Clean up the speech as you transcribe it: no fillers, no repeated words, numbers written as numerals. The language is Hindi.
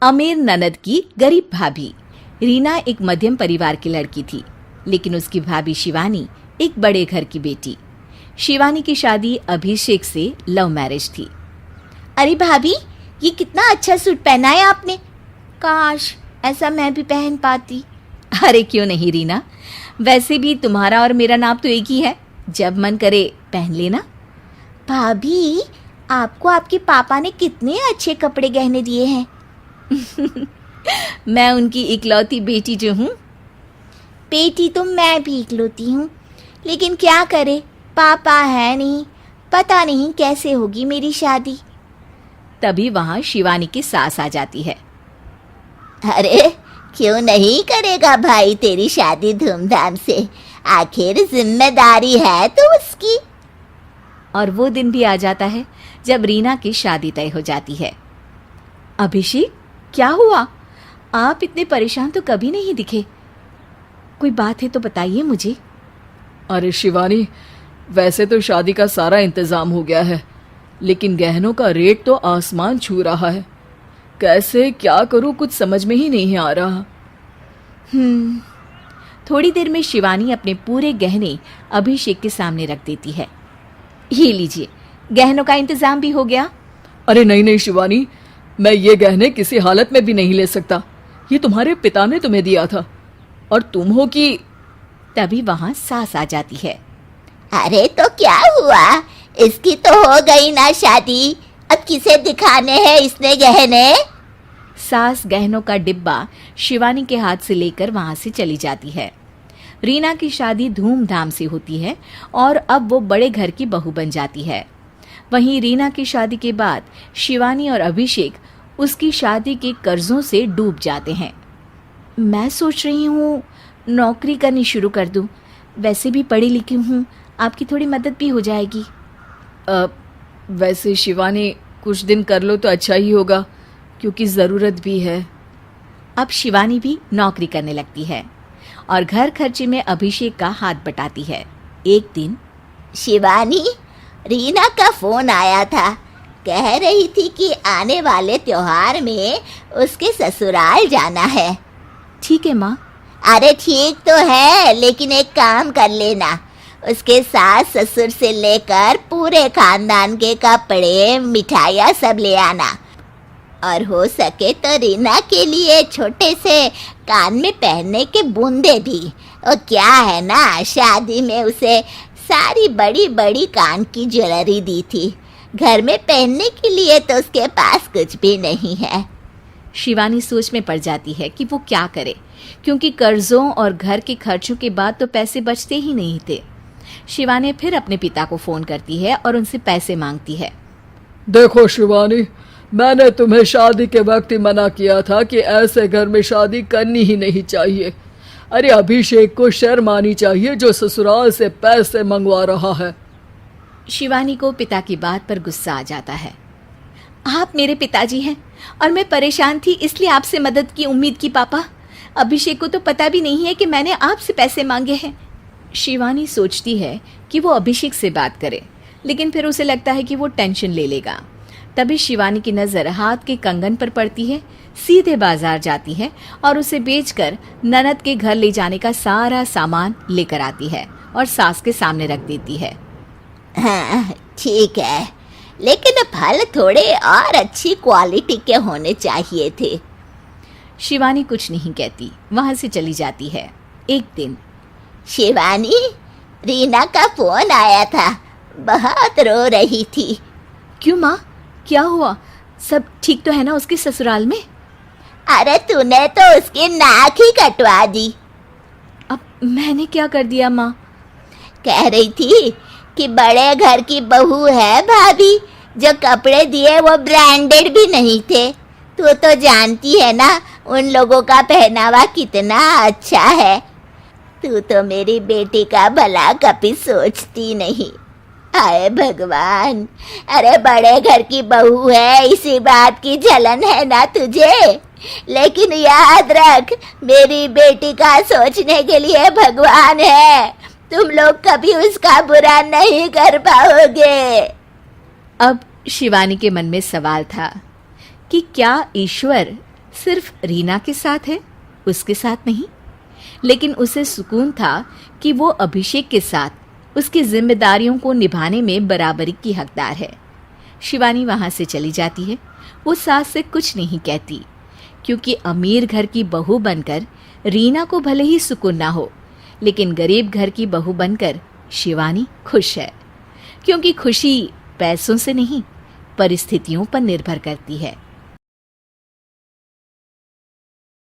अमीर ननद की गरीब भाभी। रीना एक मध्यम परिवार की लड़की थी, लेकिन उसकी भाभी शिवानी एक बड़े घर की बेटी। शिवानी की शादी अभिषेक से लव मैरिज थी। अरे भाभी, ये कितना अच्छा सूट पहना है आपने। काश ऐसा मैं भी पहन पाती। अरे क्यों नहीं रीना, वैसे भी तुम्हारा और मेरा नाम तो एक ही है, जब मन करे पहन लेना। भाभी, आपको आपके पापा ने कितने अच्छे कपड़े गहने दिए हैं। मैं उनकी इकलौती बेटी जो हूँ। बेटी तो मैं भी इकलौती हूँ, लेकिन क्या करे, पापा है नहीं, पता नहीं कैसे होगी मेरी शादी। तभी वहाँ शिवानी की सास आ जाती है। अरे क्यों नहीं करेगा भाई तेरी शादी धूमधाम से, आखिर जिम्मेदारी है तो उसकी। और वो दिन भी आ जाता है जब रीना की शादी तय हो जाती है। अभिषेक, क्या हुआ? आप इतने परेशान तो कभी नहीं दिखे, कोई बात है तो बताइए मुझे। अरे शिवानी, वैसे तो शादी का सारा इंतजाम हो गया है, लेकिन गहनों का रेट तो आसमान छू रहा है। कैसे क्या करूं, कुछ समझ में ही नहीं आ रहा। थोड़ी देर में शिवानी अपने पूरे गहने अभिषेक के सामने रख देती है। ये लीजिए, गहनों का इंतजाम भी हो गया। अरे नहीं नहीं शिवानी, मैं ये गहने किसी हालत में भी नहीं ले सकता। ये तुम्हारे पिता ने तुम्हें दिया था, और तुम हो कि। तभी वहां सास आ जाती है। अरे तो क्या हुआ, इसकी तो हो गई ना शादी, अब किसे दिखाने हैं इसने गहने। सास गहनों का डिब्बा शिवानी के हाथ से लेकर वहां से चली जाती है। रीना की शादी धूमधाम से होती है और अब वो बड़े घर की बहू बन जाती है। वहीं रीना की शादी के बाद शिवानी और अभिषेक उसकी शादी के कर्जों से डूब जाते हैं। मैं सोच रही हूँ नौकरी करनी शुरू कर दूँ, वैसे भी पढ़ी लिखी हूँ, आपकी थोड़ी मदद भी हो जाएगी। वैसे शिवानी, कुछ दिन कर लो तो अच्छा ही होगा, क्योंकि ज़रूरत भी है। अब शिवानी भी नौकरी करने लगती है और घर खर्चे में अभिषेक का हाथ बटाती है। एक दिन शिवानी, रीना का फोन आया था, कह रही थी कि आने वाले त्योहार में उसके ससुराल जाना है। ठीक है माँ। अरे ठीक तो है, लेकिन एक काम कर लेना, उसके सास ससुर से लेकर पूरे खानदान के कपड़े मिठाइयाँ सब ले आना, और हो सके तो रीना के लिए छोटे से कान में पहनने के बूंदे भी। और क्या है ना, शादी में उसे सारी बड़ी बड़ी कान की ज्वेलरी दी थी, घर में पहनने के लिए तो उसके पास कुछ भी नहीं है। शिवानी सोच में पड़ जाती है कि वो क्या करे, क्योंकि कर्जों और घर के खर्चों के बाद तो पैसे बचते ही नहीं थे। शिवानी फिर अपने पिता को फोन करती है और उनसे पैसे मांगती है। देखो शिवानी, मैंने तुम्हें शादी के वक्त ही मना किया था कि ऐसे घर में शादी करनी ही नहीं चाहिए। अरे अभिषेक को शर्म आनी चाहिए जो ससुराल से पैसे मंगवा रहा है। शिवानी को पिता की बात पर गुस्सा आ जाता है। आप मेरे पिताजी हैं और मैं परेशान थी, इसलिए आपसे मदद की उम्मीद की पापा। अभिषेक को तो पता भी नहीं है कि मैंने आपसे पैसे मांगे हैं। शिवानी सोचती है कि वो अभिषेक से बात करे, लेकिन फिर उसे लगता है कि वो टेंशन ले लेगा। तभी शिवानी की नज़र हाथ के कंगन पर पड़ती है, सीधे बाजार जाती है और उसे बेचकर ननद के घर ले जाने का सारा सामान लेकर आती है और सास के सामने रख देती है। हाँ ठीक है, लेकिन फल थोड़े और अच्छी क्वालिटी के होने चाहिए थे। शिवानी कुछ नहीं कहती, वहां से चली जाती है। एक दिन शिवानी, रीना का फोन आया था, बहुत रो रही थी। क्यों माँ, क्या हुआ? सब ठीक तो है ना उसके ससुराल में? अरे तूने तो उसकी नाक ही कटवा दी। अब मैंने क्या कर दिया माँ? कह रही थी कि बड़े घर की बहू है भाभी, जो कपड़े दिए वो ब्रांडेड भी नहीं थे। तू तो जानती है ना उन लोगों का पहनावा कितना अच्छा है। तू तो मेरी बेटी का भला कभी सोचती नहीं। हाय भगवान, अरे बड़े घर की बहू है, इसी बात की जलन है ना तुझे, लेकिन याद रख मेरी बेटी का सोचने के लिए भगवान है, तुम लोग कभी उसका बुरा नहीं कर पाओगे। अब शिवानी के मन में सवाल था कि क्या ईश्वर सिर्फ रीना के साथ है, उसके साथ नहीं। लेकिन उसे सुकून था कि वो अभिषेक के साथ उसकी जिम्मेदारियों को निभाने में बराबरी की हकदार है। शिवानी वहां से चली जाती है। वो सास से कुछ नहीं कहती, क्योंकि अमीर घर की बहू बनकर रीना को भले ही सुकून ना हो, लेकिन गरीब घर की बहू बनकर शिवानी खुश है। क्योंकि खुशी पैसों से नहीं, परिस्थितियों पर निर्भर करती है।